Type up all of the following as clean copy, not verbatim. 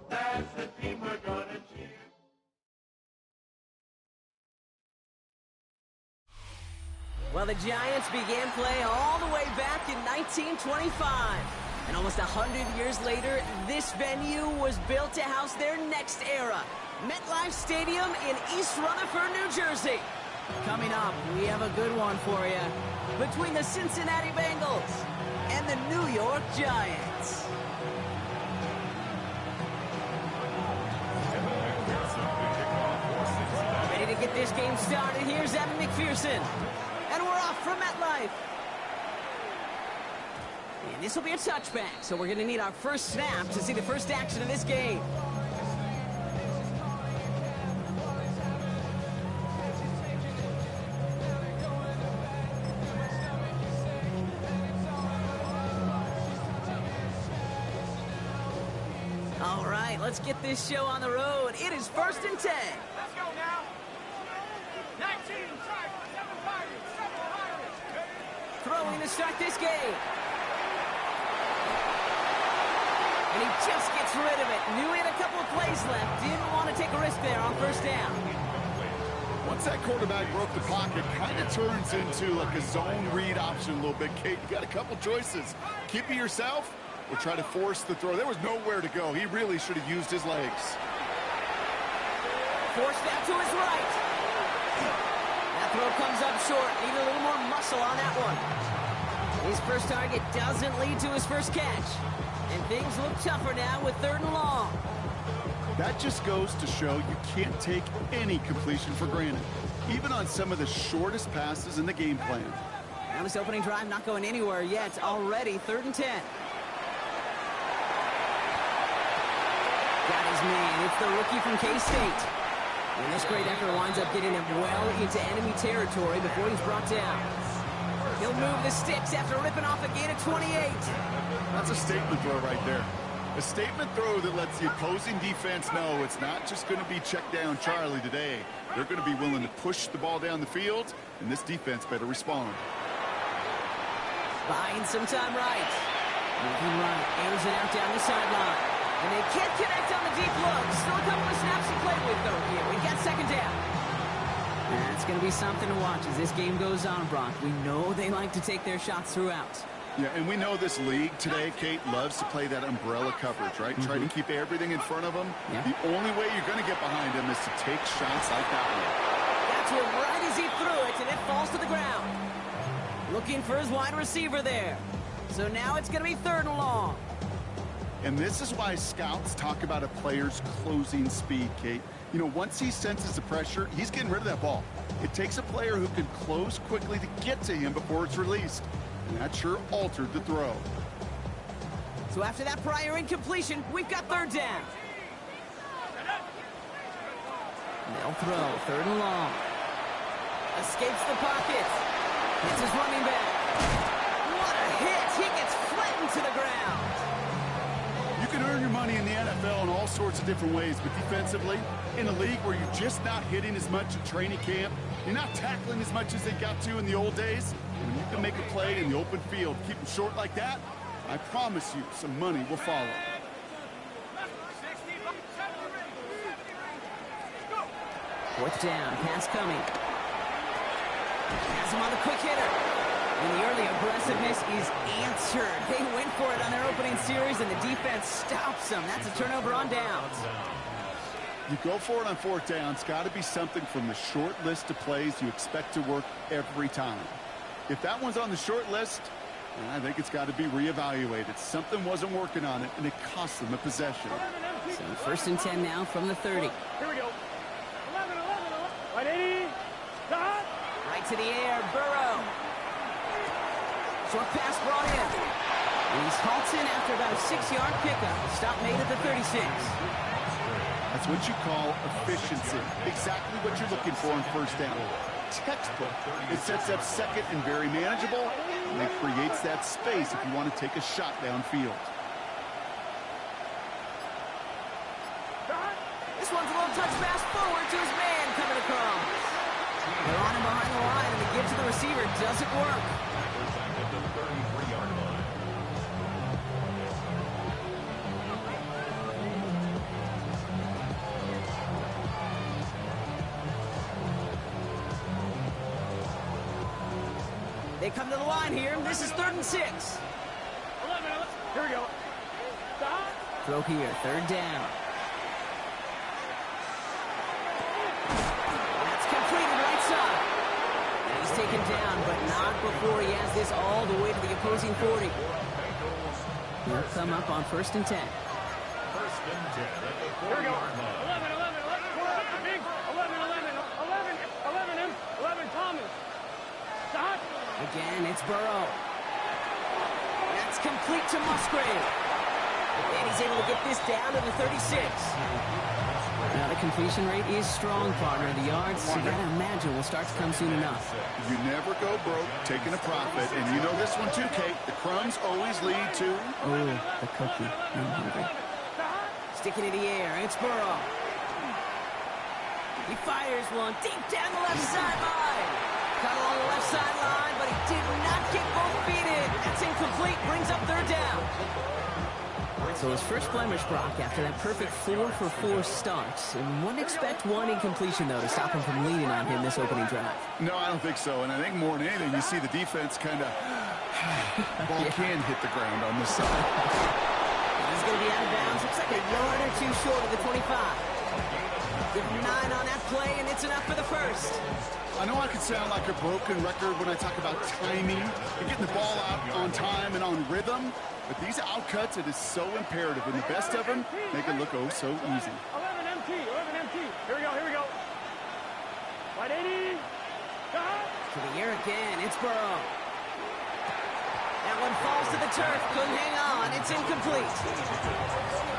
That's the team we're gonna cheer. Well, the Giants began play all the way back in 1925. And almost 100 years later, this venue was built to house their next era. MetLife Stadium in East Rutherford, New Jersey. Coming up, we have a good one for you. Between the Cincinnati Bengals and the New York Giants. Ready to get this game started. Here's Evan McPherson. And we're off from MetLife. And this will be a touchback, so we're going to need our first snap to see the first action of this game. All right, let's get this show on the road. It is 1st and 10. Let's go now. 19, try, 7 Pirates, 7 Pirates. Throwing to start this game. And he just gets rid of it. Knew he had a couple of plays left. Didn't want to take a risk there on first down. Once that quarterback broke the pocket, kind of turns into like a zone read option a little bit. Kate, you got a couple choices. Keep it yourself or try to force the throw. There was nowhere to go. He really should have used his legs. Forced out to his right. That throw comes up short. Need a little more muscle on that one. His first target doesn't lead to his first catch. And things look tougher now with 3rd and long. That just goes to show you can't take any completion for granted, even on some of the shortest passes in the game plan. Now this opening drive not going anywhere yet. Already 3rd and 10. Got his man. It's the rookie from K-State. And this great effort winds up getting him well into enemy territory before he's brought down. He'll move the sticks after ripping off a gain of 28. That's a statement throw right there. A statement throw that lets the opposing defense know it's not just going to be check down Charlie today. They're going to be willing to push the ball down the field, and this defense better respond. Buying some time right. Moving right. Airs it out down the sideline. And they can't connect on the deep look. Still a couple of snaps to play with, though, here. We got 2nd down. That's going to be something to watch as this game goes on, Brock. We know they like to take their shots throughout. Yeah, and we know this league today, Kate, loves to play that umbrella coverage, right? Try to keep everything in front of them. Yeah. The only way you're going to get behind them is to take shots like that one. Got to him right as he threw it, and it falls to the ground. Looking for his wide receiver there. So now it's going to be 3rd and long. And this is why scouts talk about a player's closing speed, Kate. You know, once he senses the pressure, he's getting rid of that ball. It takes a player who can close quickly to get to him before it's released. And that sure altered the throw. So after that prior incompletion, we've got 3rd down. They'll throw 3rd and long. Escapes the pocket. Hits his running back. What a hit! He gets flattened to the ground. You can earn your money in the NFL in all sorts of different ways, but defensively, in a league where you're just not hitting as much at training camp, you're not tackling as much as they got to in the old days, when you can make a play in the open field, keep them short like that, I promise you some money will follow. 4th down, pass coming. Has him on the quick hitter. And the early aggressiveness is answered. They went for it on their opening series, and the defense stops them. That's a turnover on downs. You go for it on 4th down. It's got to be something from the short list of plays you expect to work every time. If that one's on the short list, I think it's got to be reevaluated. Something wasn't working on it, and it cost them a possession. So 1st and 10 now from the 30. Here we go. 11, 180. Right to the air, Burrow. Short pass brought in. He's halted after about a 6-yard pickup. Stop made at the 36. That's what you call efficiency. Exactly what you're looking for on 1st down. Textbook. It sets up 2nd and very manageable, and it creates that space if you want to take a shot downfield. This one's a little touch pass forward to his man coming across. They're on him behind the line, and the give to the receiver doesn't work. come to the line here. This is 3rd and 6. 11. Here we go. Stop. Throw here, 3rd down. That's completed right side. And he's taken down, but not before he has this all the way to the opposing 40. He'll come up on 1st and 10. First and 10 at the Here we go. 40-yard line. 11. Big. 11 Thomas. Stop. Again, it's Burrow. That's complete to Musgrave. And he's able to get this down to the 36. Now, the completion rate is strong, partner. The yards, you gotta imagine, will start to come soon enough. You never go broke taking a profit. And you know this one too, Kate. The crumbs always lead to... Oh, the cookie. I'm hungry. Sticking in the air. It's Burrow. He fires one deep down the left sideline. Cut along the left sideline, but he did not get both feet in. That's incomplete. Brings up 3rd down. So his first blemish, Brock, after that perfect 4-for-4 start. And wouldn't expect one incompletion, though, to stop him from leaning on him this opening drive. No, I don't think so. And I think more than anything, you see the defense kind of... ball can hit the ground on this side. He's going to be out of bounds. Looks like a yard or two short of the 25. Give him 9 on that play, and it's enough for the first. I know I can sound like a broken record when I talk about timing and getting the ball out on time and on rhythm, but these outcuts, it is so imperative, and the best of them make it look oh so easy. 11 MT. Here we go. Wide 80. Stop. To the air again. It's Burrow. That one falls to the turf. Couldn't hang on. It's incomplete.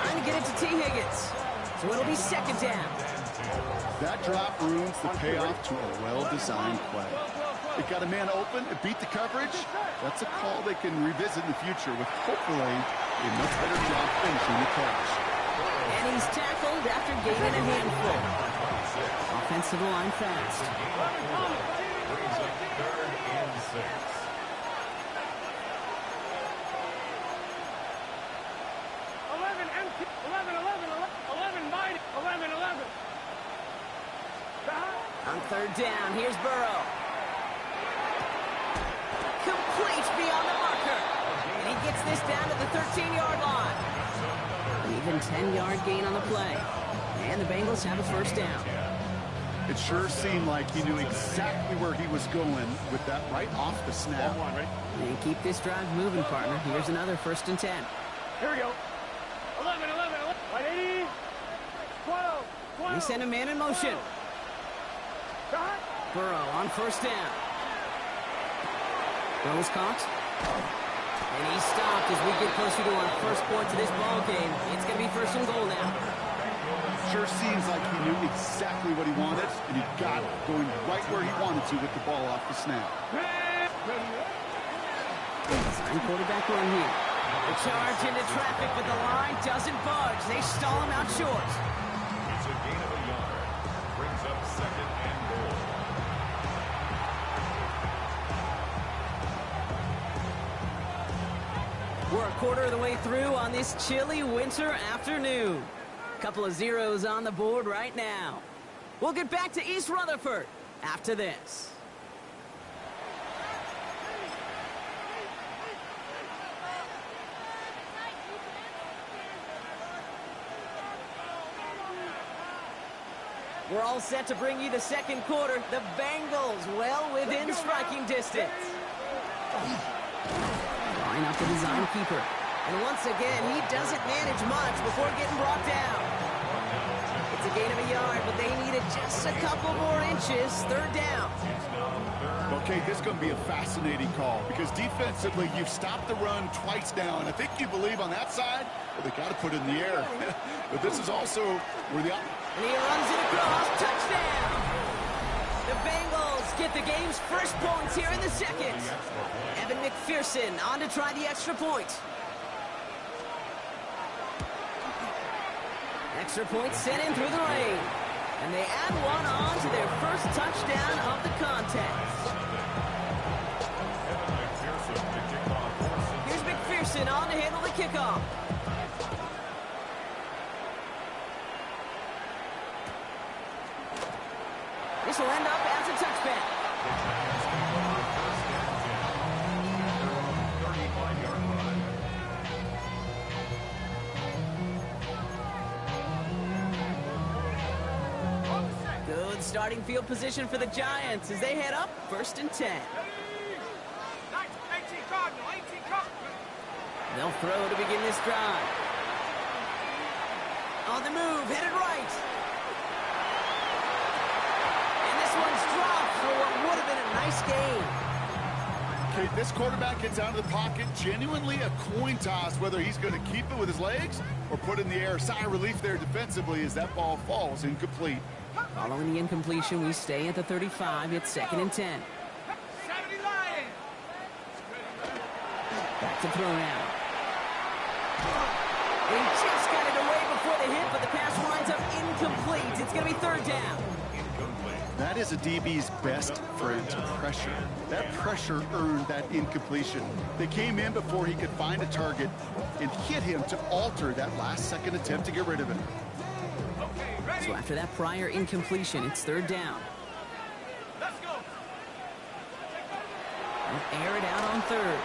Trying to get it to T. Higgins. So it'll be 2nd down. That drop ruins the payoff to a well-designed play. It got a man open, it beat the coverage. That's a call they can revisit in the future with hopefully a much better job finishing the catch. And he's tackled after gaining a handful. Offensive line fast. Brings up 3rd and 6. 11. On 3rd down, here's Burrow. Complete beyond the marker. And he gets this down to the 13-yard line. An even 10-yard gain on the play. And the Bengals have a 1st down. It sure seemed like he knew exactly where he was going with that right off the snap. And keep this drive moving, partner. Here's another 1st and 10. Here we go. 11. 180. 12. They send a man in motion. Burrow on 1st down. Burrow's caught. And he's stopped as we get closer to our first point to this ball game. It's going to be 1st and goal now. Sure seems like he knew exactly what he wanted, and he got it going right where he wanted to with the ball off the snap. Sign quarterback run here. The charge into traffic, but the line doesn't budge. They stall him out short. It's a gain of a yard. Brings up 2nd and goal. We're a quarter of the way through on this chilly winter afternoon. Couple of zeros on the board right now. We'll get back to East Rutherford after this. We're all set to bring you the 2nd quarter. The Bengals well within striking distance. Line up the design keeper. And once again, he doesn't manage much before getting brought down. It's a gain of a yard, but they needed just a couple more inches. 3rd down. Okay, this is going to be a fascinating call because defensively, you've stopped the run twice now, and I think you believe on that side, well, they got to put it in the air. But this is also where the... And he runs it across. Touchdown! The Bengals get the game's first points here in the 2nd. Evan McPherson on to try the extra point. Extra point sent in through the rain. And they add one on to their first touchdown of the contest. Here's McPherson on to handle the kickoff. This will end up as a touchback. starting field position for the Giants as they head up 1st and 10. 18 Cardinal, 18 Cardinal. They'll throw to begin this drive. On the move, headed right. And this one's dropped for what would have been a nice gain. Okay, this quarterback gets out of the pocket, genuinely a coin toss whether he's going to keep it with his legs or put it in the air. Sigh of relief there defensively as that ball falls incomplete. Following the incompletion, we stay at the 35. It's 2nd and 10. 70 Lions. Back to throw now. He just got it away before the hit, but the pass winds up incomplete. It's going to be 3rd down. That is a DB's best friend, pressure. That pressure earned that incompletion. They came in before he could find a target and hit him to alter that last-second attempt to get rid of him. So after that prior incompletion, it's 3rd down. Let's go. They'll air it out on 3rd.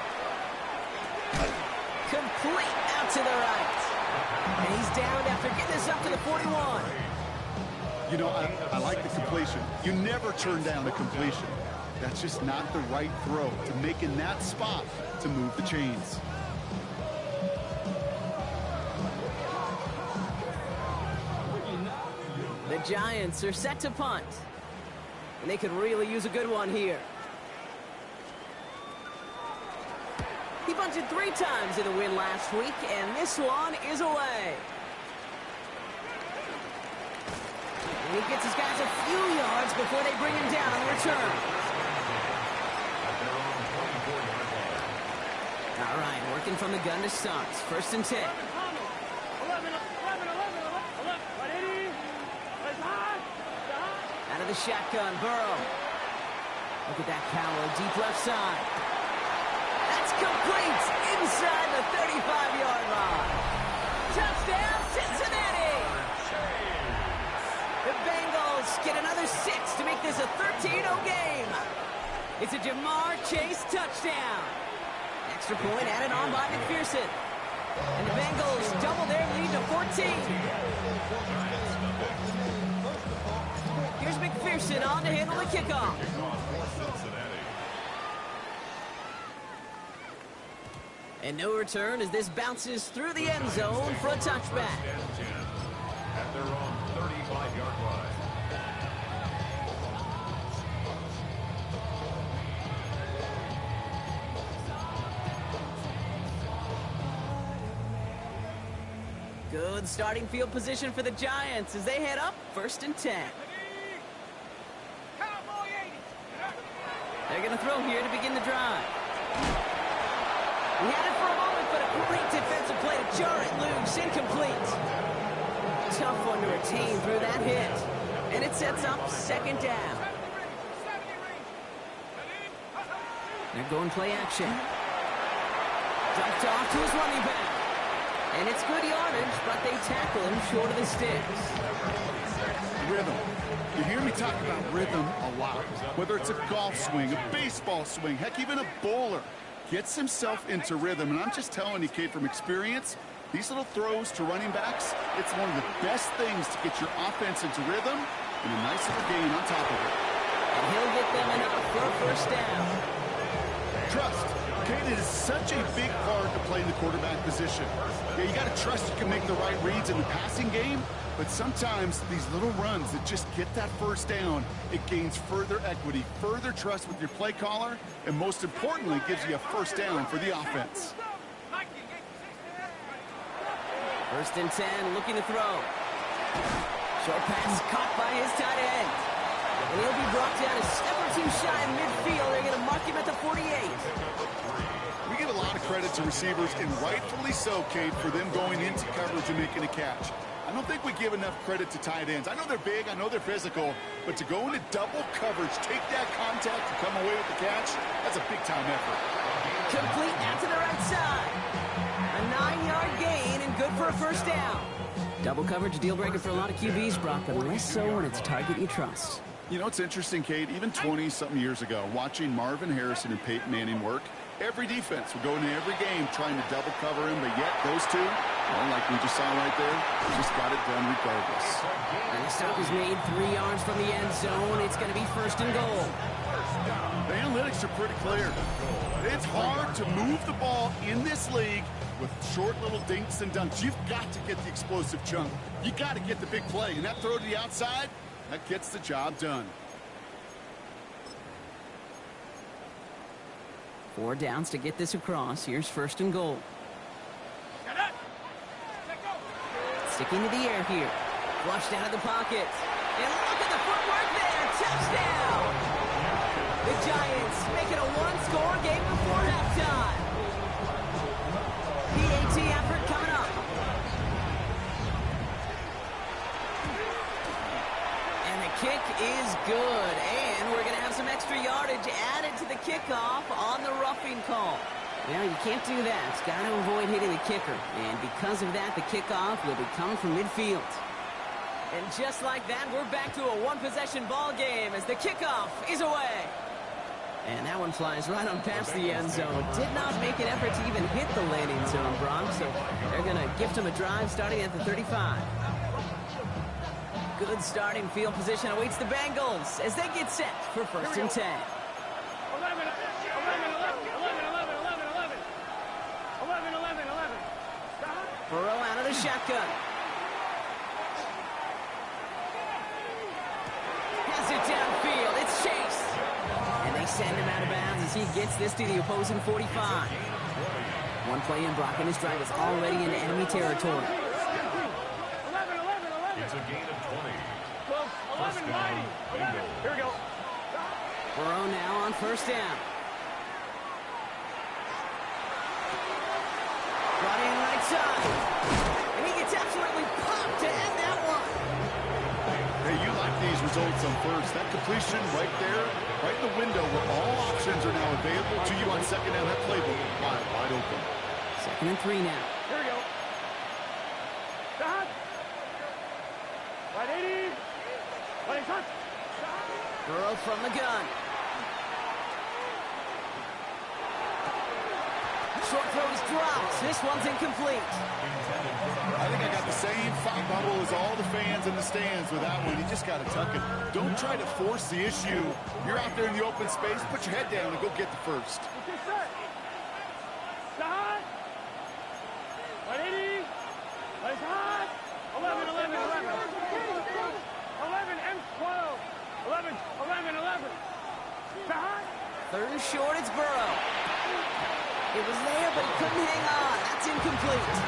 Complete out to the right. And he's downed after getting this up to the 41. You know, I like the completion. You never turn down a completion. That's just not the right throw to make in that spot to move the chains. The Giants are set to punt. And they could really use a good one here. He bunted 3 times in the win last week, and this one is away. And he gets his guys a few yards before they bring him down on the return. All right, working from the gun to start. 1st and 10. 11, 11, 11, 11. 180. Out of the shotgun, Burrow. Look at that power, deep left side. That's complete inside the 35-yard line. Touchdown, Cincinnati! The Bengals get another 6 to make this a 13-0 game. It's a Jamar Chase touchdown. Extra point added on by McPherson. And the Bengals double their lead to 14. Here's McPherson on to handle the kickoff. And no return as this bounces through the end zone for a touchback. At their own 35-yard line. Good starting field position for the Giants as they head up 1st and 10. Cowboy 80. They're going to throw here to begin the drive. He had it for a moment, but a great defensive play to jar it loose. Incomplete. Tough one to retain through that hit. And it sets up 2nd down. They're going play action. Dumped off to his running back. And it's good yardage, but they tackle him short of the sticks. Rhythm. You hear me talk about rhythm a lot. Whether it's a golf swing, a baseball swing, heck, even a bowler. Gets himself into rhythm, and I'm just telling you, Kate, from experience, these little throws to running backs, it's one of the best things to get your offense into rhythm and a nice little gain on top of it. And he'll get them enough for a 1st down. Trust. Kate, it is such a big part of playing the quarterback position. Yeah, you got to trust you can make the right reads in the passing game, but sometimes these little runs that just get that 1st down, it gains further equity, further trust with your play caller, and most importantly, gives you a 1st down for the offense. 1st and 10, looking to throw. Short pass caught by his tight end. And he'll be brought down a step or 2 shy in midfield. They're going to mark him at the 48. We give a lot of credit to receivers, and rightfully so, Kate, for them going into coverage and making a catch. I don't think we give enough credit to tight ends. I know they're big, I know they're physical, but to go into double coverage, take that contact, and come away with the catch, that's a big-time effort. Complete out to the right side. A 9-yard gain and good for a 1st down. Double coverage deal breaker for a lot of QBs, Brock, but less so when it's a target you trust. You know, it's interesting, Kate, even 20-something years ago, watching Marvin Harrison and Peyton Manning work, every defense would go into every game trying to double cover him, but yet those two, Well, like we just saw right there, just got it done regardless. And the stop is made 3 yards from the end zone. It's going to be first and goal. The analytics are pretty clear. It's hard to move the ball in this league with short little dinks and dunks. You've got to get the explosive chunk. You got to get the big play. And that throw to the outside, that gets the job done. 4 downs to get this across. Here's first and goal. Sticking to the air here. Flushed out of the pocket. And look at the footwork there. Touchdown! The Giants make it a 1-score game before halftime. PAT effort coming up. And the kick is good. And we're going to have some extra yardage added to the kickoff on the roughing call. Well, you can't do that. It's got to avoid hitting the kicker. And because of that, the kickoff will be coming from midfield. And just like that, we're back to a one-possession ball game as the kickoff is away. And that one flies right on past the end zone. Did not make an effort to even hit the landing zone, Brock. So they're going to gift him a drive starting at the 35. Good starting field position awaits the Bengals as they get set for first and 10. 11. Burrow out of the shotgun. Has it downfield. It's Chase. And they send him out of bounds as he gets this to the opposing 45. One play in, Brock, and his drive is already in enemy territory. 11. It's a gain of 20. 11, mighty. 11. Here we go. Burrow now on first down. Brought in right side. And he gets absolutely popped to end that one. Hey, you like these results on first. That completion right there, right in the window where all options are now available to you on second down. That playbook wide open. 2nd and 3 now. Here we go. Stop. Right 80. Right touch. Burrow from the gun. Short throw is dropped. This one's incomplete. I think I got the same thought bubble as all the fans in the stands with that one. You just got to tuck it. Don't try to force the issue. You're out there in the open space. Put your head down and go get the first. Get set. Stop. Right 80. Right hot. 11. 11 and 12. 11. Stop. 3rd and short, it's Burrow. It was there, but he couldn't hang on. That's incomplete.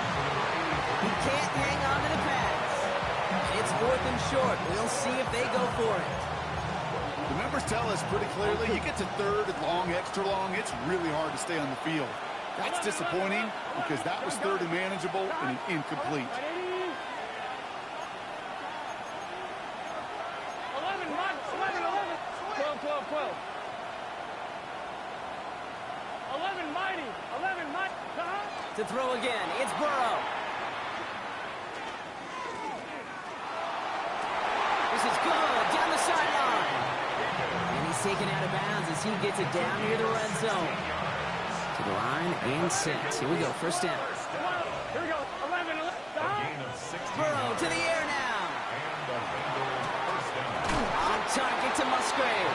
He can't hang on to the pass. It's 4th and short. We'll see if they go for it. The numbers tell us pretty clearly, you get to 3rd and long, extra long, it's really hard to stay on the field. That's disappointing because that was 3rd and manageable and an incomplete. Right 80. 11. 12. 11 mighty. To throw again, it's Burrow. This is good, down the sideline. And he's taken out of bounds as he gets it down near the red zone. To the line and set. Here we go, first down. Here we go. 11. A gain of 16. Burrow to the air now. And the Bengals first down. On target to Musgrave.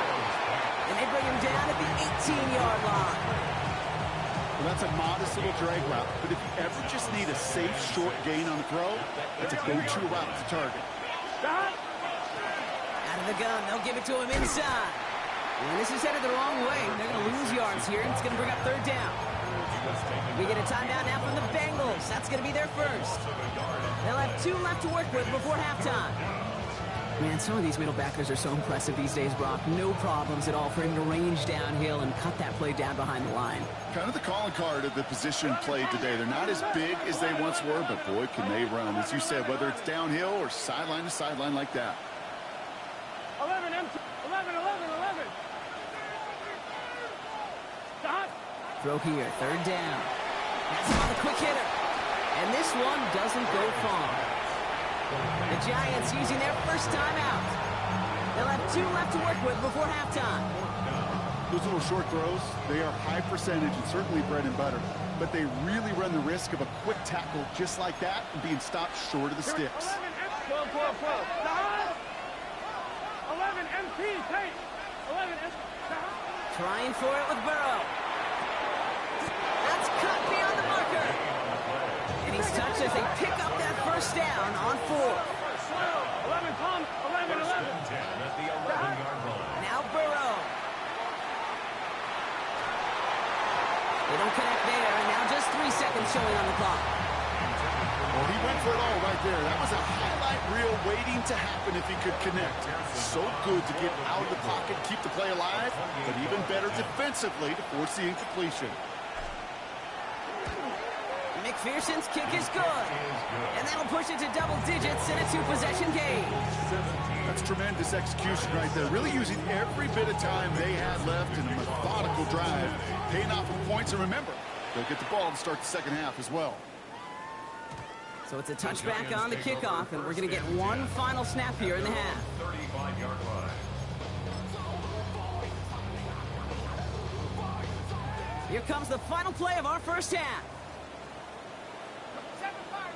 And they bring him down at the 18-yard line. Well, that's a modest little drag route, but if you ever just need a safe, short gain on the throw, that's a go-to route to target. Stop. Out of the gun, they'll give it to him inside. And this is headed the wrong way. They're going to lose yards here. It's going to bring up 3rd down. We get a timeout now from the Bengals. That's going to be their first. They'll have 2 left to work with before halftime. Man, some of these middle backers are so impressive these days, Brock. No problems at all for him to range downhill and cut that play down behind the line. Kind of the calling card of the position played today. They're not as big as they once were, but boy, can they run. As you said, whether it's downhill or sideline to sideline like that. 11. Stop. Throw here, 3rd down. That's on the quick hitter. And this one doesn't go far. The Giants using their first timeout. They'll have 2 left to work with before halftime. Those little short throws, they are high percentage and certainly bread and butter. but they really run the risk of a quick tackle just like that and being stopped short of the sticks. 12, 12, 12. Stop. 11 MP, take. 11 MP. Trying for it with Burrow. That's cut beyond the marker. And he's touched as they pick up that first down on 4. 11, Tom. 11, 11. 10 at the 11-yard line. Now Burrow. They don't connect there, and now just 3 seconds showing on the clock. Well, he went for it all right there. That was a highlight reel waiting to happen if he could connect. So good to get out of the pocket, keep the play alive, but even better defensively to force the incompletion. McPherson's kick is good. And that'll push it to double digits in a 2-possession game. That's tremendous execution right there. Really using every bit of time they had left in a methodical drive, paying off with points. And remember, they'll get the ball to start the second half as well. So it's a touchback on the kickoff, and we're going to get one final snap here in the half. 35-yard line. Here comes the final play of our first half. 7 Pirate.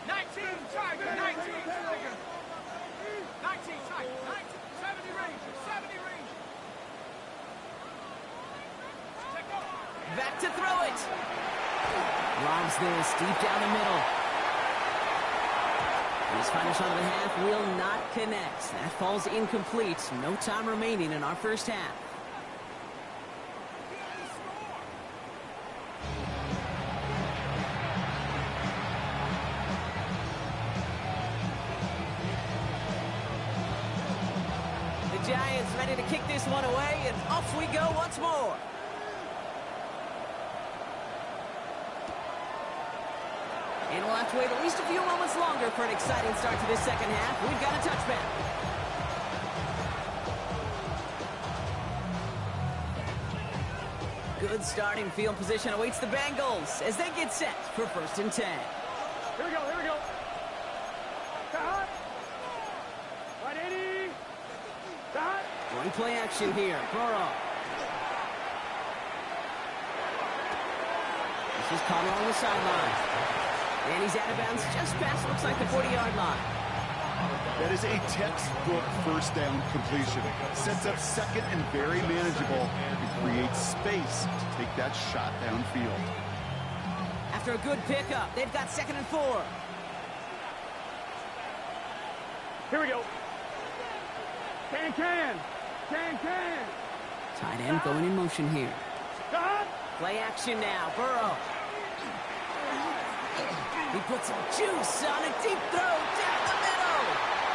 19 Tiger. 19 Tiger. 19 Tiger. 70 Ranger. 70 Ranger. Back to throw it. Lobs this deep down the middle. And his final shot of the half will not connect. That falls incomplete. No time remaining in our first half. The Giants ready to kick this one away, and off we go once more. And we'll have to wait at least a few moments longer for an exciting start to this second half. We've got a touchback. Good starting field position awaits the Bengals as they get set for 1st and 10. Here we go. Cut. 180. Cut. Going play action here. Burrow. This is caught along the sideline. And he's out of bounds just past, looks like, the 40-yard line. That is a textbook first down completion. Sets up second and very manageable and creates space to take that shot downfield. After a good pickup, they've got 2nd and 4. Here we go. Can. Tight end going in motion here. Cut. Play action now. Burrow. He puts some juice on a deep throw down the middle.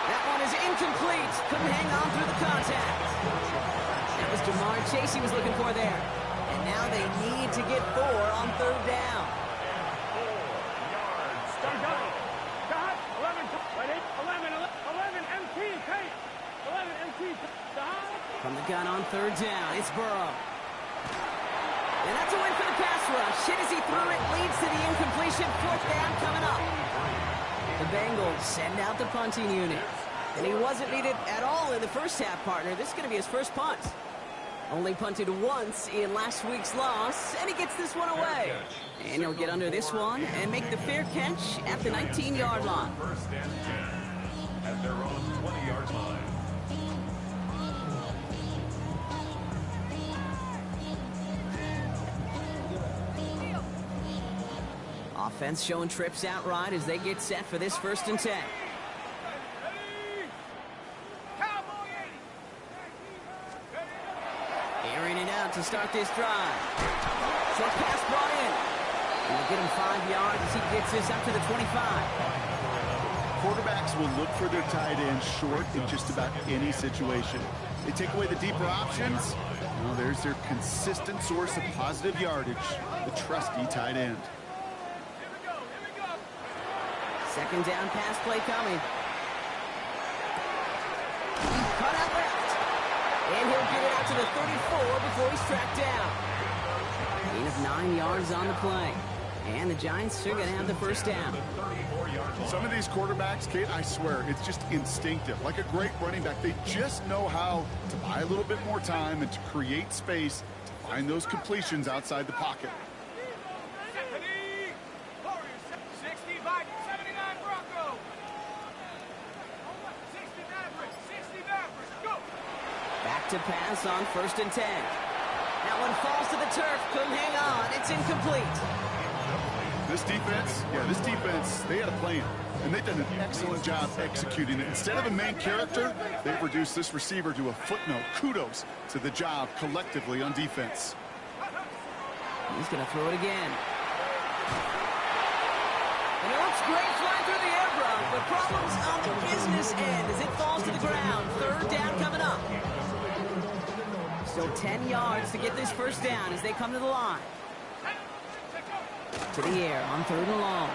That one is incomplete. Couldn't hang on through the contact. That was Jamar Chase he was looking for there. And now they need to get 4 on 3rd down. 4 yards. Cut. 11 MT. Take. 11 MT. Stop. From the gun on 3rd down, it's Burrow. And that's a win for the pass rush. Hit as he threw it, leads to the incompletion. 4th down coming up. The Bengals send out the punting unit. And he wasn't needed at all in the first half, partner. This is going to be his first punt. Only punted once in last week's loss, and he gets this one away. And he'll get under this one and make the fair catch at the 19-yard line. 1st and 10 at their own 20-yard line. Offense showing trips out right as they get set for this 1st and 10. Airing it out to start this drive. Short pass brought in. And we'll get him 5 yards as he gets this up to the 25. Quarterbacks will look for their tight end short in just about any situation. They take away the deeper options. Well, there's their consistent source of positive yardage, the trusty tight end. 2nd down pass play coming. Cut out left. And he'll get it out to the 34 before he's tracked down. Gain of 9 yards on the play. And the Giants are going to have the 1st down. Some of these quarterbacks, Kate, I swear, it's just instinctive. Like a great running back, they just know how to buy a little bit more time and to create space to find those completions outside the pocket. to pass on 1st and 10. That one falls to the turf. Couldn't hang on. It's incomplete. This defense, they had a plan, and they've done an excellent job executing it. Instead of a main character, they've reduced this receiver to a footnote. Kudos to the job collectively on defense. He's going to throw it again. And it looks great flying through the air, Brock, but problems on the business end as it falls to the ground. 3rd down coming up. Still 10 yards to get this 1st down as they come to the line. To the air on 3rd and long.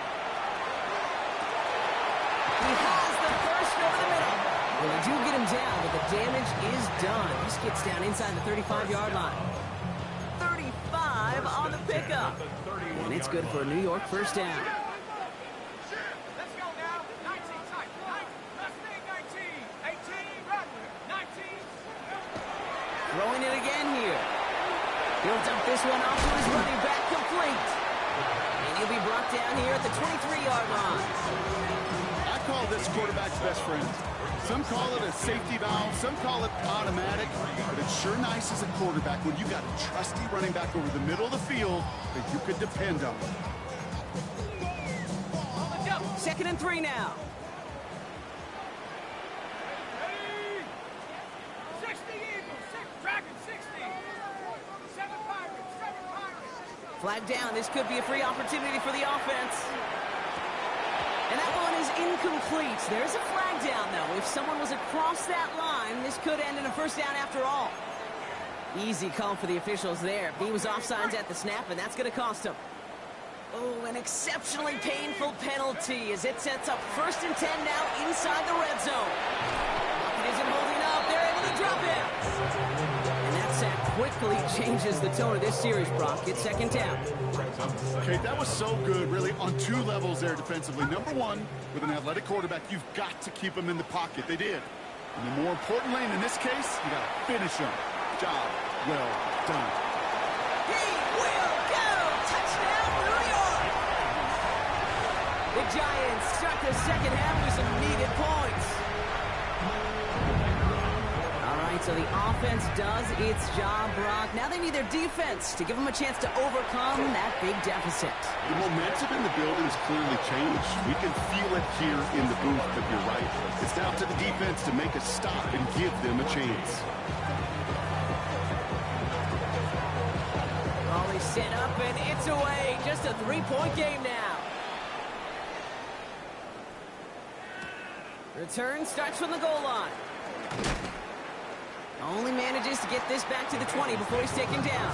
He has the first over the middle. Well, they do get him down, but the damage is done. He gets down inside the 35-yard line. 35 on the pickup. And it's good for a New York 1st down. Let's go now. 19 tight. 19. 18. Run. 19. Throwing it again here. He'll dump this one off to his running back, complete. And he'll be brought down here at the 23-yard line. I call this quarterback's best friend. Some call it a safety valve, some call it automatic, but it's sure nice as a quarterback when you got a trusty running back over the middle of the field that you could depend on. 2nd and 3 now. 60 Eagles. 6 Dragons. 60. 7 Pirates. 7 Pirates. Flag down. This could be a free opportunity for the offense. And that one is incomplete. There's a flag down, though. If someone was across that line, this could end in a 1st down after all. Easy call for the officials there. He was offsides at the snap, and that's going to cost him. Oh, an exceptionally painful penalty as it sets up 1st and 10 now inside the red zone. It isn't holding up. They're able to drop it. And that sack quickly changes the tone of this series, Brock. It's 2nd down. Okay, that was so good, really, on 2 levels there defensively. Number 1, with an athletic quarterback, you've got to keep him in the pocket. They did. And then more importantly, in this case, you got to finish him. Job well done. He will go! Touchdown, New York! The Giants start the 2nd half with some needed points. All right, so the offense does its job, Brock. Now they need their defense to give them a chance to overcome that big deficit. The momentum in the building has clearly changed. We can feel it here in the booth, but you're right. It's down to the defense to make a stop and give them a chance. Volley set up, and it's away. Just a 3-point game now. Return starts from the goal line. Only manages to get this back to the 20 before he's taken down.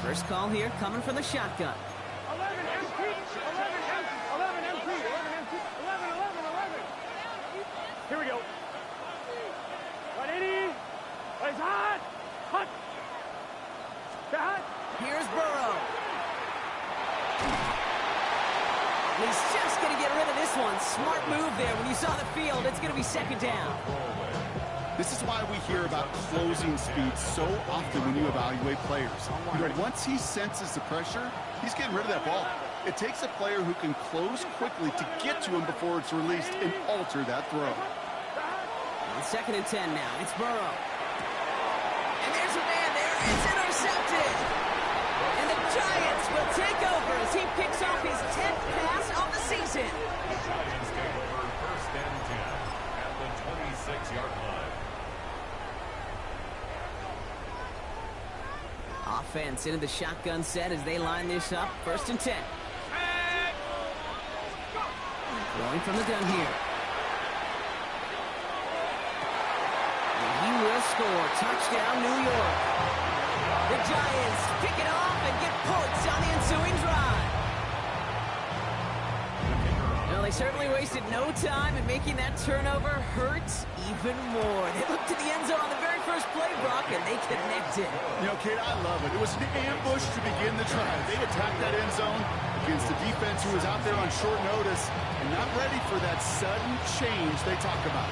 First call here coming from the shotgun. 11 MP. 11 MP. 11 MP. 11. Here we go. 180. It's hot. Hot. Hot. Here's Burrow. He's just going to get rid of this one. Smart move there. When you saw the field, it's going to be 2nd down. This is why we hear about closing speed so often when you evaluate players. You know, once he senses the pressure, he's getting rid of that ball. It takes a player who can close quickly to get to him before it's released and alter that throw. And 2nd and 10 now. It's Burrow. And there's a man there. It's intercepted. And the Giants will take over as he picks off his 10th pass of the season. The Giants take over 1st and 10 at the 26-yard line. Offense into the shotgun set as they line this up. 1st and 10. Going from the gun here. And he will score. Touchdown, New York. The Giants pick it off and get points on the ensuing drive. Well, they certainly wasted no time in making that turnover hurt even more. They looked to the end zone on the very first play, Brock, and they connected. You know, Kate, I love it. It was an ambush to begin the drive. They attacked that end zone against the defense who was out there on short notice and not ready for that sudden change they talk about.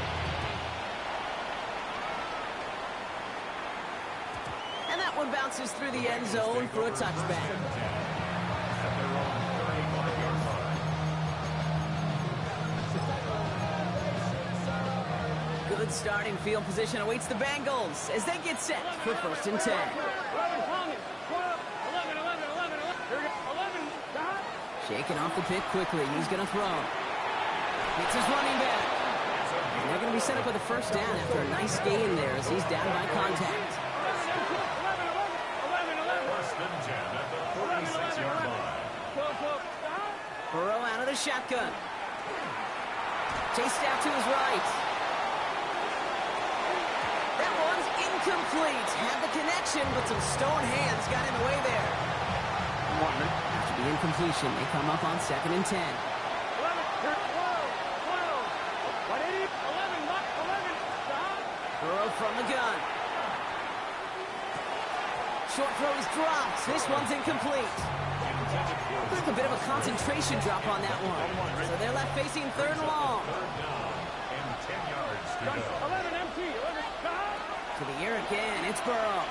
And that one bounces through the end zone for a touchback. Good starting field position awaits the Bengals as they get set for 1st and 10. 11, Tommy. 12, 11, 11, 11, 11. Here we go. 11, stop. Shaking off the pick quickly. He's going to throw. It's his running back. And they're going to be set up with a 1st down after a nice gain there as he's down by contact. 1st and 10 at the 46-yard line. 12, 12, stop. Burrow out of the shotgun. Chased out to his right. That one's incomplete. Had the connection, but some stone hands got in the way there. After the incompletion, they come up on 2nd and 10. 11, 12, 12. 180, 11, 11, stop. Burrow from the gun. Short throw is dropped. This one's incomplete. Looks like a bit of a concentration drop on that one. So they're left facing 3rd and long. 3rd down and 10 yards to go. 11, empty. 11, stop. To the air again, it's Burrow.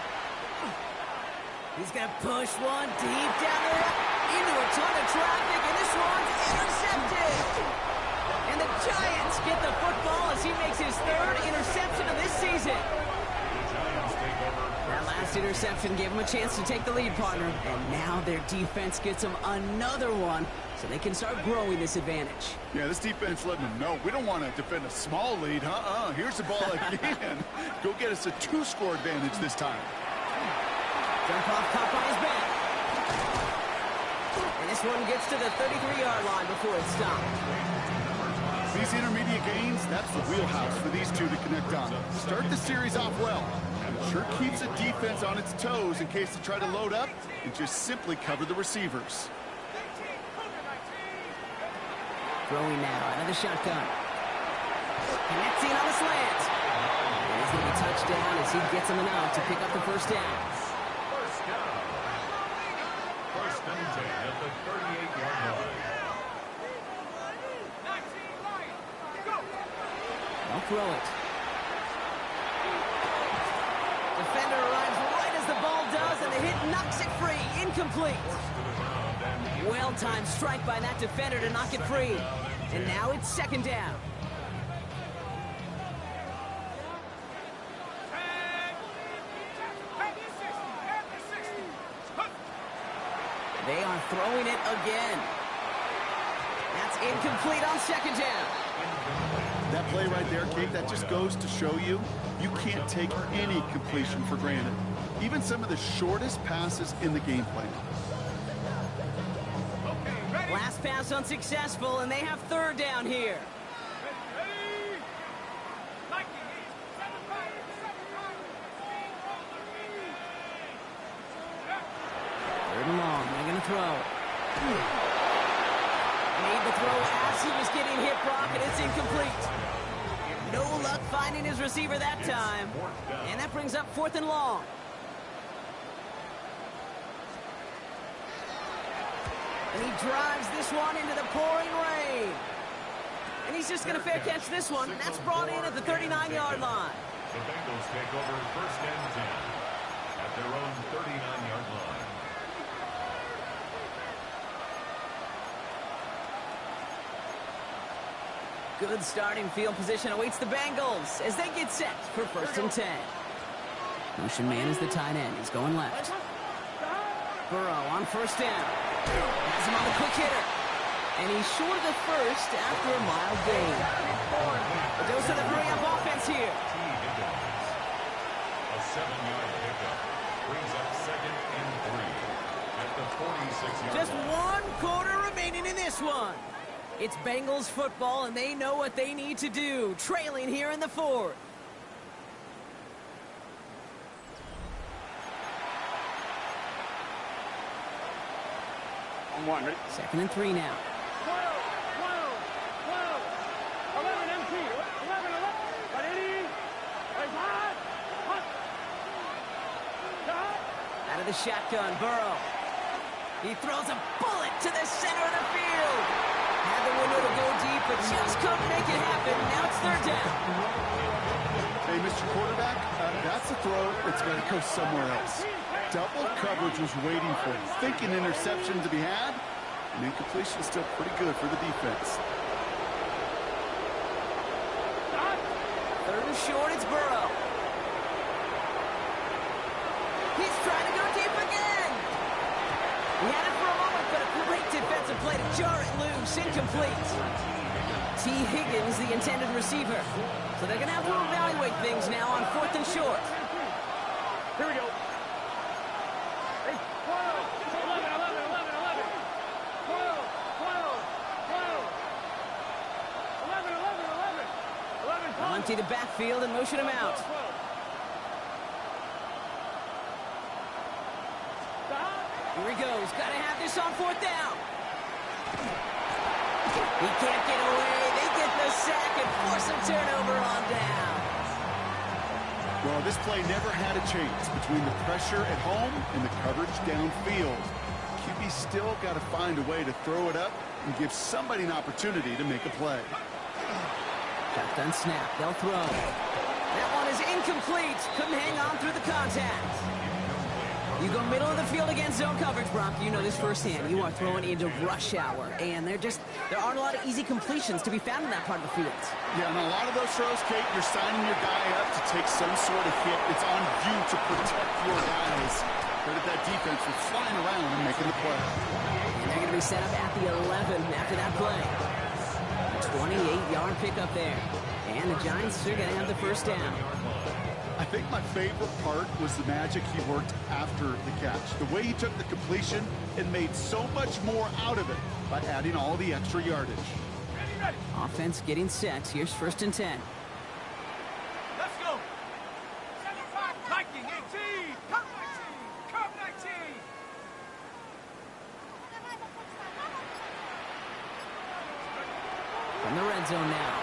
He's going to push one deep down the road into a ton of traffic, and this one's intercepted. And the Giants get the football as he makes his 3rd interception of this season. The Giants take over. That last interception gave them a chance to take the lead, partner. And now their defense gets them another one, so they can start growing this advantage. Yeah, this defense letting them know we don't want to defend a small lead. Here's the ball again. Go get us a 2-score advantage this time. Jump off top on his back. And this one gets to the 33-yard line before it's stopped. These intermediate gains, that's the wheelhouse for these two to connect on. Start the series off well. And it sure keeps the defense on its toes in case they try to load up and just simply cover the receivers. Throwing now out of the shotgun. Connecting on the slant. And he's going to be touchdown as he gets him enough to pick up the 1st down. 1st down. 1st and 10 at the 38-yard line. They'll throw it. Defender arrives right as the ball does, and the hit knocks it free. Incomplete. Well-timed strike by that defender to knock it free. And now it's 2nd down. They are throwing it again. That's incomplete on 2nd down. That play right there, Kate, that just goes to show you can't take any completion for granted. Even some of the shortest passes in the game plan. Last pass unsuccessful, and they have 3rd down here. 3rd and long. They're going to throw. Made the throw as he was getting hit, Brock, and it's incomplete. No luck finding his receiver that time. And that brings up 4th and long. And he drives this one into the pouring rain. And he's just going to fair catch this one. That's brought in at the 39-yard line. The Bengals take over 1st and 10 at their own 39-yard line. Good starting field position awaits the Bengals as they get set for 1st and 10. Motion man is the tight end. He's going left. Burrow on 1st down. Has him on the quick hitter. And he's short of the 1st after a mild gain. A dose of the hurry-up offense here. A 7-yard pickup brings up 2nd and 3 at the 46-yard line. Just 1 quarter remaining in this one. It's Bengals football, and they know what they need to do, trailing here in the 4th. On 1, ready? 2nd and 3 now. 12, 11, empty. 11, 11. 180. Hot. Stop. Out of the shotgun, Burrow. He throws a bullet to the center of the field. Had the window to go deep, but just couldn't make it happen. Now it's 3rd down. Hey, Mr. Quarterback, that's a throw that's going to go somewhere else. Double coverage was waiting for him, thinking interception to be had, and incompletion is still pretty good for the defense. Third and short, it's Burrow. He's trying to go deep again. He had it for a moment, but a great defensive play to jar it loose. Incomplete. T. Higgins, the intended receiver. So they're going to have to evaluate things now on 4th and short. Here we go. Hey, 12, 11, 11, 11, 11. 12, 12, 12. 11, 11, 11. 11, 12. I'll empty the backfield and motion him out. 12, 12. Here he goes. Got to have this on 4th down. He can't get away. They get the sack and force a turnover on down. Well, this play never had a chance between the pressure at home and the coverage downfield. QB still got to find a way to throw it up and give somebody an opportunity to make a play. Shotgun snap. They'll throw. That one is incomplete. Couldn't hang on through the contact. You go middle of the field against zone coverage, Brock. You know this firsthand. You are throwing into rush hour, and there aren't a lot of easy completions to be found in that part of the field. Yeah, and a lot of those throws, Kate, you're signing your guy up to take some sort of hit. It's on you to protect your guys. Credit that defense for flying around and making the play. And they're going to be set up at the 11 after that play. A 28-yard pickup there. And the Giants are going to have the first down. I think my favorite part was the magic he worked after the catch. The way he took the completion and made so much more out of it by adding all the extra yardage. Offense getting set. Here's 1st and 10. Let's go. 19, 18. Come 19. Come 19. From the red zone now.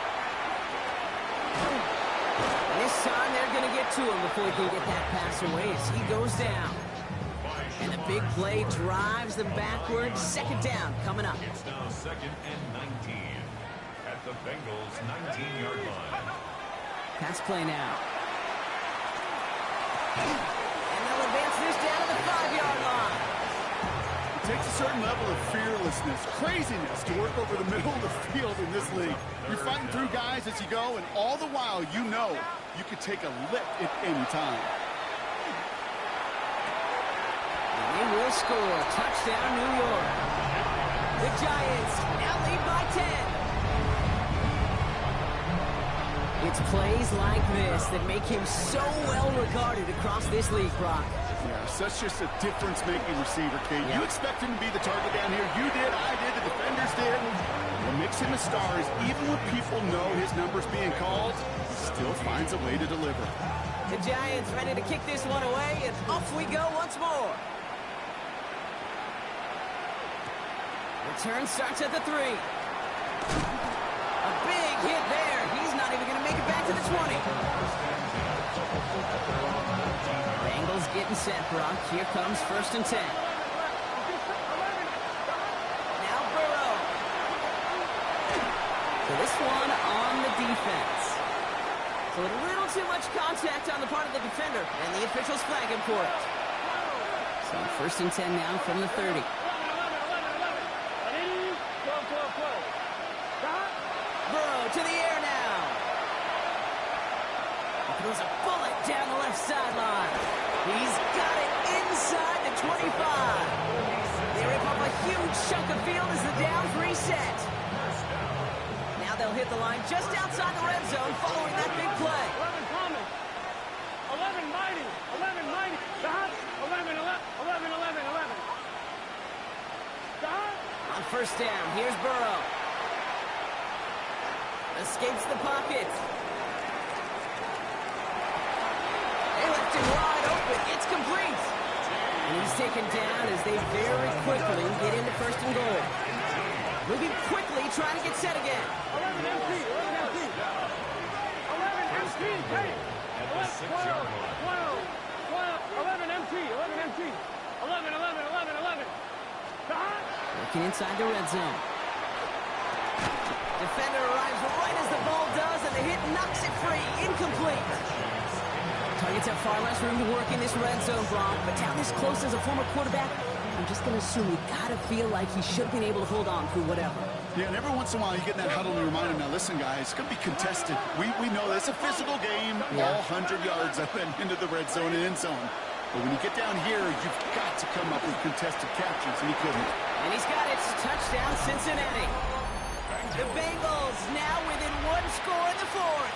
This time they're going to get to him before he can get that pass away as he goes down. And the big play drives them backwards. 2nd down coming up. It's now 2nd and 19 at the Bengals' 19-yard line. Pass play now. And they'll advance this down to the 5-yard line. It takes a certain level of fearlessness, craziness to work over the middle of the field in this league. You're fighting through guys as you go, and all the while you know you could take a lick at any time. And they will score. Touchdown, New York. The Giants now lead by 10. It's plays like this that make him so well regarded across this league, Brock. Yeah, such just a difference-making receiver, Kate. Yeah. You expect him to be the target down here. You did, I did, the defenders did. What makes him a star is even when people know his number's being called, he still finds a way to deliver. The Giants ready to kick this one away, and off we go once more. Return starts at the 3. A big hit there. He's not even going to make it back to the 20. Bengals getting set, Brock. Here comes 1st and 10. Now Burrow. So this one on the defense. So a little too much contact on the part of the defender, and the officials flag him for it. So 1st and 10 now from the 30. Burrow to the air now. He throws a bullet down the left sideline. He's got it inside the 25. They rip up a huge chunk of field as the downs reset. Now they'll hit the line just outside the red zone following that big play. 11 Thomas. 11 Mighty. 11 Mighty. Stop. 11, 11, 11, 11, 11. Stop. On 1st down, here's Burrow. Escapes the pocket. They left him wide open. It's complete. And he's taken down as they very quickly get into 1st and goal. Moving quickly, trying to get set again. 11 MP. 11 MP. 11 MP. Hey. 12, 12, 12, 11 MT. 11 MT. 11, 11, 11, 11. Stop. Working inside the red zone. Defender arrives right as the ball does, and the hit knocks it free. Incomplete. Targets have far less room to work in this red zone, Brock, but down this close as a former quarterback, I'm just going to assume you got to feel like he should have been able to hold on through whatever. Yeah, and every once in a while you get in that huddle and you remind him, now listen, guys, it's going to be contested. We know it's a physical game, all 100 yards up and into the red zone and end zone. But when you get down here, you've got to come up with contested catches, and he couldn't. And he's got it. Touchdown, Cincinnati. The Bengals now within one score in the fourth.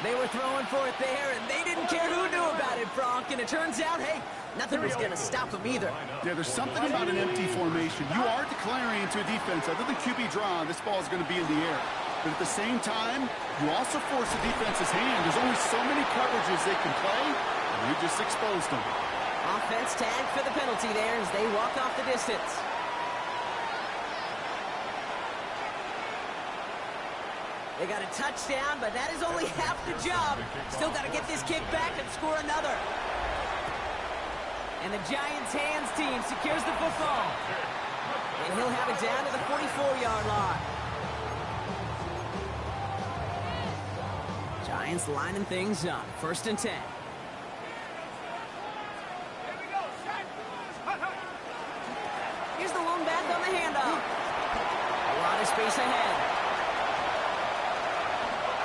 They were throwing for it there, and they didn't care who knew about it, Bronk. And it turns out, hey, nothing was going to stop them either. Yeah, there's something about an empty formation. You are declaring into a defense. Other than QB draw, this ball is going to be in the air. But at the same time, you also force the defense's hand. There's only so many coverages they can play, and you just exposed them. Offense tagged for the penalty there as they walk off the distance. They got a touchdown, but that is only half the job. Still got to get this kick back and score another. And the Giants' hands team secures the football. And he'll have it down to the 44-yard line. Giants lining things up. 1st and 10. Here's the lone back on the handoff. A lot of space ahead.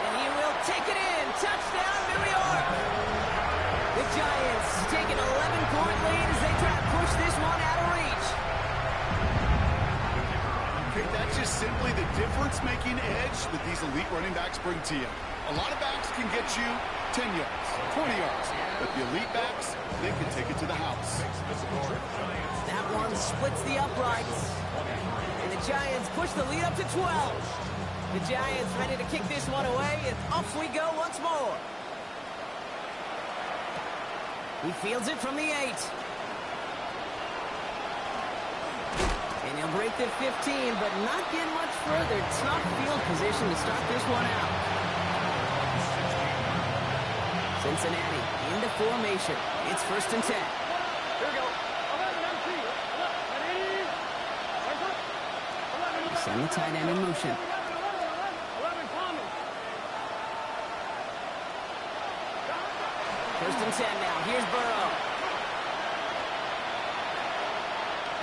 And he will take it in. Touchdown, New York. The Giants take an 11-point lead as they try to push this one out of reach. Okay, that's just simply the difference-making edge that these elite running backs bring to you. A lot of backs can get you 10 yards, 20 yards, but the elite backs, they can take it to the house. That one splits the uprights. And the Giants push the lead up to 12. The Giants ready to kick this one away, and off we go once more. He fields it from the 8. And he'll break the 15, but not get much further. Tough field position to start this one out. Cincinnati into formation. It's 1st and 10. Here we go. 11 empty. 11. Send the tight end in motion. 11 Thomas. 1st and 10 now. Here's Burrow.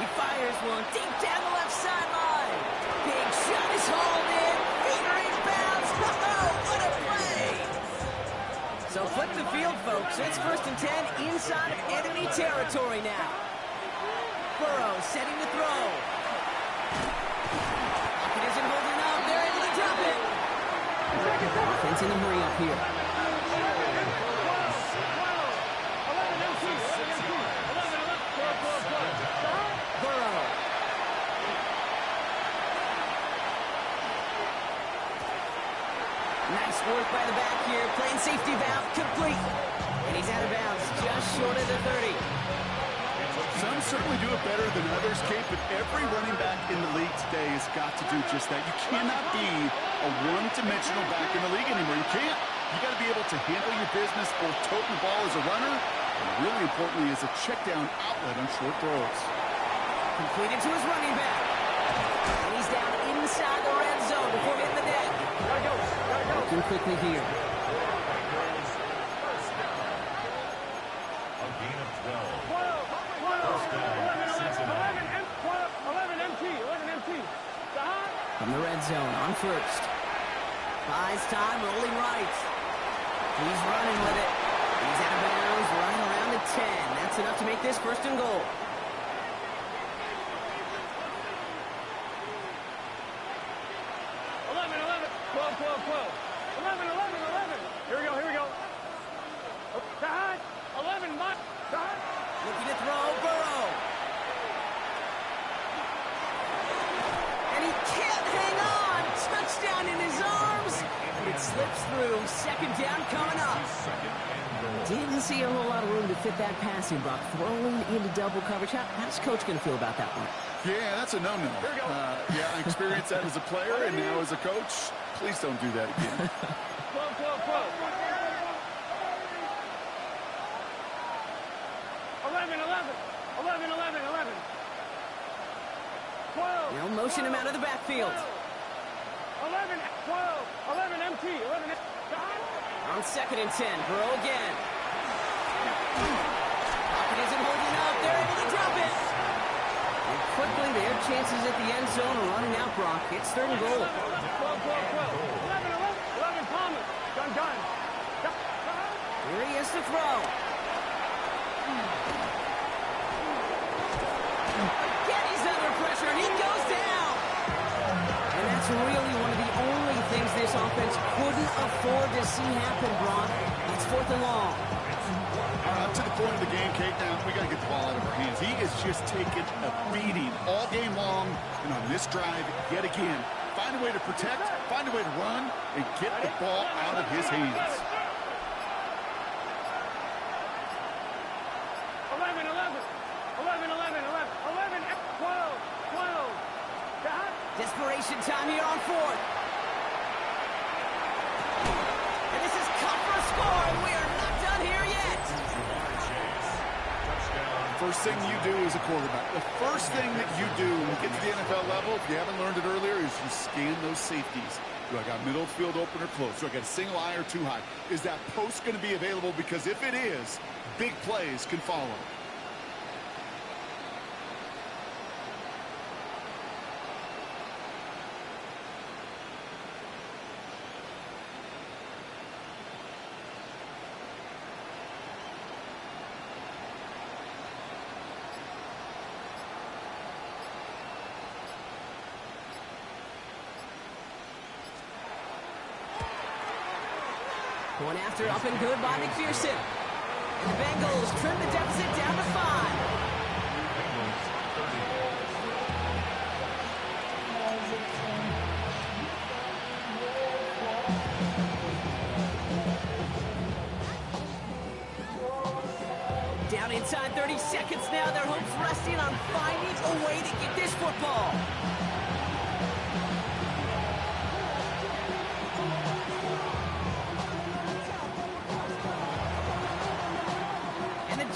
He fires one deep down the left sideline. Big shot is hauled in. Feet are inbounds. Oh, what a play! So flip the field, folks. It's 1st and 10 inside of enemy territory now. Burrow setting the throw. It isn't holding up. They're able to drop it. Offense in a hurry up here. 11 empty. 11. Burrow. Nice work by the back here. Playing safety valve complete. And he's out of bounds just short of the 30. Some certainly do it better than others, Kate, but every running back in the league today has got to do just that. You cannot be a one-dimensional back in the league anymore. You can't. You got to be able to handle your business, both toting the ball as a runner, and really importantly as a check-down outlet on short throws. Completed to his running back. And he's down inside the red zone before hitting the deck. Working quickly here. A gain of 12. 11 empty. 11 empty. From the red zone on 1st. Buys time, rolling right. He's running with it. He's out of bounds, right around the 10. That's enough to make this 1st and goal. 11. Here we go. Behind. 11, Mike. Behind. Looking to throw, Burrow. And he can't hang on. Touchdown in his arms. It slips through. 2nd down coming up. Didn't see a whole lot of room to fit that passing block. Throwing into double coverage. How's Coach going to feel about that one? Yeah, that's a no-no. Yeah, I experienced that as a player and now as a coach. Please don't do that again. 12. 11. 12. They'll motion him out of the backfield. 11, 12. 11 empty. 11 On 2nd and 10, Burrow again. pocket isn't holding up. They're able to drop it. And quickly, their chances at the end zone are running out, Brock. It's third and goal. 12, 11, Palmer. Gun. Here he is to throw. Again, he's under pressure, and he goes down. And that's really one of the only things this offense couldn't afford to see happen, Brock. It's fourth and long. To the point of the game, Kate, now we got to get the ball out of our hands. He is just taking a beating all game long, and on this drive, yet again, find a way to protect, find a way to run, and get the ball out of his hands. 12. Desperation time here on fourth. And this is cut for a score, and we are not done here yet. First thing you do as a quarterback, the first thing that you do when you get to the NFL level, if you haven't learned it earlier, is you scan those safeties. Do I got middle field open or close? Do I got a single high or two high? Is that post going to be available? Because if it is, big plays can follow. One after, up and good by McPherson. And the Bengals trim the deficit down to 5. Down inside 30 seconds now. Their hopes resting on finding a way to get this football.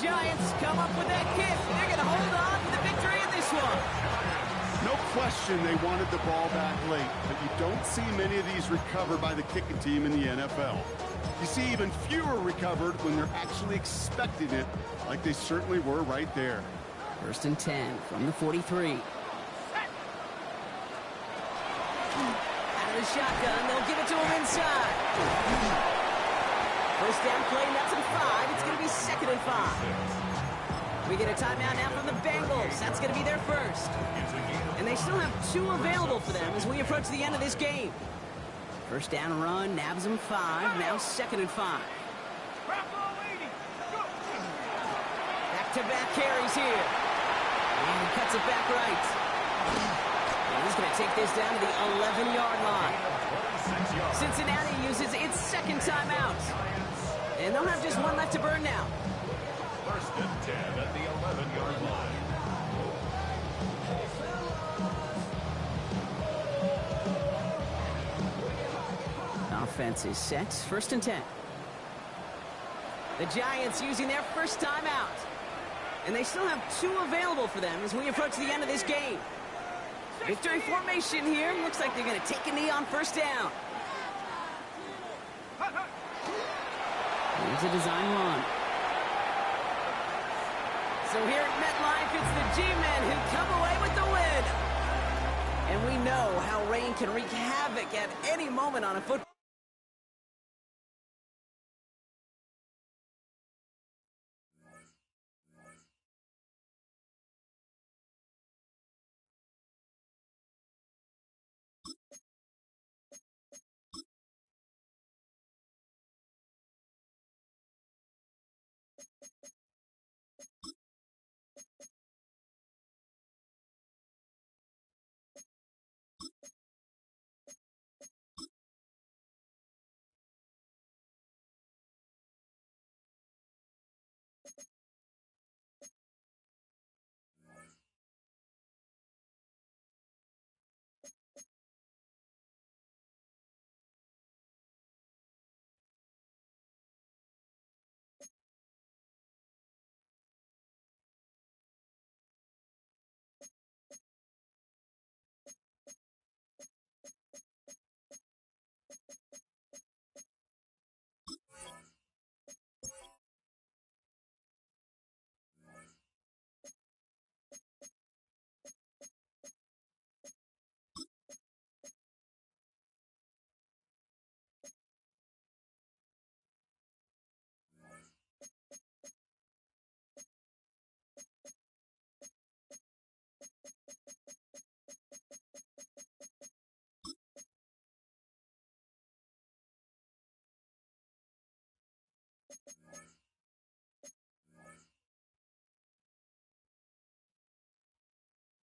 Giants come up with that kick. They're going to hold on to the victory in this one. No question they wanted the ball back late, but you don't see many of these recovered by the kicking team in the NFL. You see even fewer recovered when they're actually expecting it, like they certainly were right there. First and 10 from the 43. Out of the shotgun, they'll give it to him inside. First down play, and that's in 5. It's going to be second and 5. We get a timeout now from the Bengals. That's going to be their first. And they still have 2 available for them as we approach the end of this game. First down run, nabs them 5. Now second and 5. Back-to-back carries here. And he cuts it back right. And he's going to take this down to the 11-yard line. Cincinnati uses its second timeout. And they'll have just one left to burn now. First and 10 at the 11-yard line. Offense is set. First and 10. The Giants using their first timeout. And they still have 2 available for them as we approach the end of this game. Victory formation here. Looks like they're going to take a knee on first down. Here's a design run. So here at MetLife, it's the G-Men who come away with the win. And we know how rain can wreak havoc at any moment on a football.